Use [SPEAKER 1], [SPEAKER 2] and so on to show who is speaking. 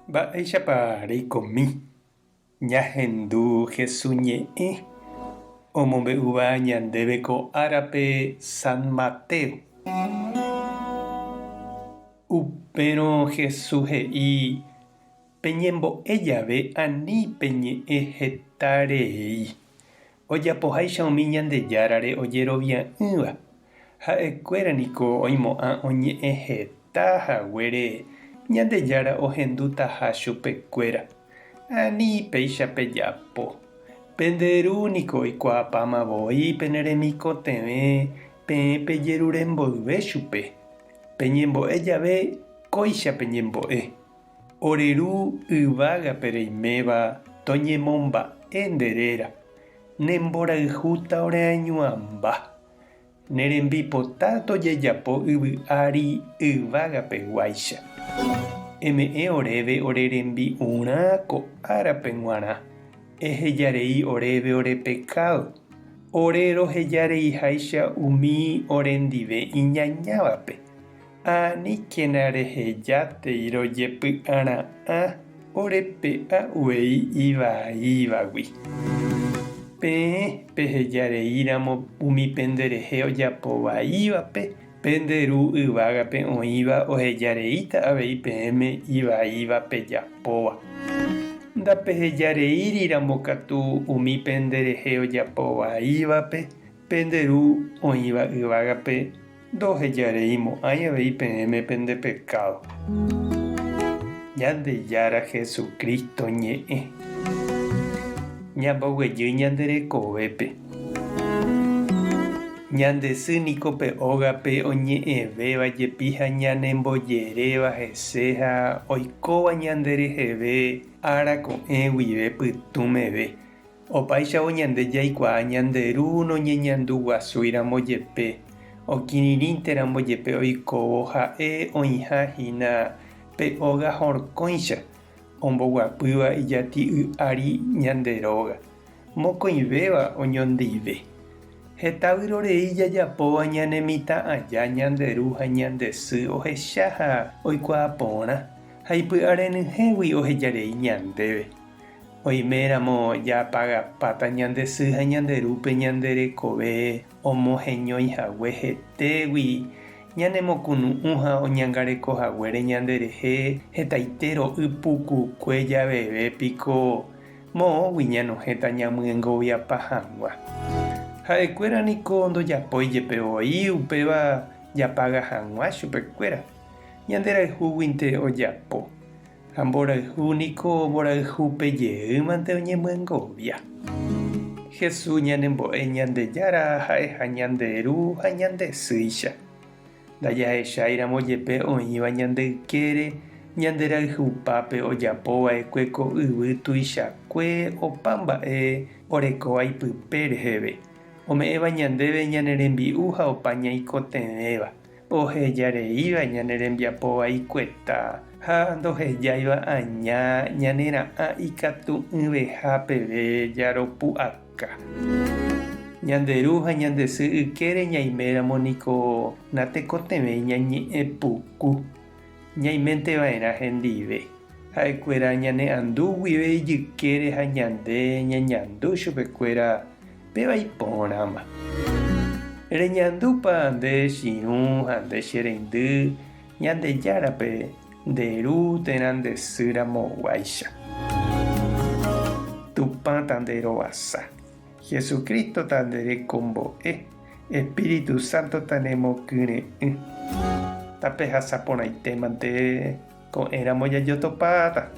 [SPEAKER 1] Mba'éichapa reikomi ñahendu Jesús ñe'ẽ omombe'úva ñandéve ko árape San Mateo. Upérõ Jesús he'i peñembo'e jave ani peñe'ẽ heta rey. Ojapoháicha umi Ñandejárare ojerovia'ỹva. Ha'ekuéraniko oimo'ã oñe'ẽ heta haguére Ñandejára ohendutaha chupekuéra. Ani péicha pejapo. Penderúniko oikuaapamavoi peneremikotevẽ peẽ pejeruremboyve chupe. Peñembo'e jave kóicha peñembo'e. Oreru yvágape reiméva toñemomba'e nderéra. Nemborayhúta oreañuãmba. Nerembipota tojejapo yvy'ári yvágapeguáicha. Eme'ẽ oréve orerembi'urã ko árape g̃uarã. Ehejarei oréve ore pecado. Ore rohejareiháicha umi orendive iñañávape. Aníkena rehejátei rojepy'ara'ã orepe'ã'uei ivaívagui. Peẽ pehejareíramo umi penderehe ojapo vaívape, penderu yvágape oĩva ohejareíta avei peẽme ivaíva pejapóva. Ndapehejareíriramo katu umi penderehe ojapo vaívape, penderu oĩva yvágape ndohejareimo'ãi avei peẽme pende pecado. Ñandejára Jesucristo ñe'ẽ. Ñamboguejy ñanderekovépe. Ñande sy niko pe ógape oñe'ẽvéva jepi ha ñanembojeréva hese ha oikóva ñandereheve arako'ẽ guive pytũmeve. Opaichavo ñande jaikuaa ñanderu noñeñanduguasúiramo jepe. Okirirĩnteramo jepe oikóvo ha'e oĩhahína pe óga horkõicha. Omboguapýva ijati y'ári ñanderóga. Mokõivéva oñondive. Hetavyrorei jajapóva ñanemitã'aja ñanderu ha ñande sy ohecha ha oikuaa porã ha ipy'arenyhẽgui ohejarei ñandéve. Oiméramo japagapáta ñande sy ha ñanderúpe ñanderekove omoheñoihague hetégui ñanemokunu'ũ ha oñangarekohaguére ñanderehe hetaitero ypukukue javevépiko moõgui ñanohẽta ñamyengoviapa hag̃ua. Ha'ekuéra niko ndojapói jepevoi upéva japaga hag̃ua chupekuéra. Ñanderayhúguinte ojapo. Ha mborayhu niko mborayhu pejeýmante oñemyengovia. Jesús ñanembo'e Ñandejára ha'eha ñanderu ha ñandesýicha. Ndajahecháiramo jepe oĩva ñande ykére ñanderayhupápe ojapova'ekue ko yvy tuichakue opa mba'e orekóva ipype reheve. Ome'ẽva ñandéve ñanerembi'u ha opa ñaikotevẽva. Ohejareíva ñanerembiapo vaikueta ha ndohejáiva aña ñanera'ã ikatu yveha peve jaropu'aka. Ñanderu ha ñande sy ykére ñaiméramo niko natekotevẽi ñañe'ẽ puku. Ñaiménteva'erã hendive. Ha'ekuéra ñane'andu guive ijykére ha ñande ñañandu chupekuéra péva iporãma. Reñandúpa nde chiru ha nde chereindy Ñandejárape nderu térã nde sýramoguáicha. Tupã tanderovasa. Jesucristo tanderekombo'e. Espíritu Santo tanemokyre'ỹ. Tape hasaporãitémante ko'ẽramo jajotopáta.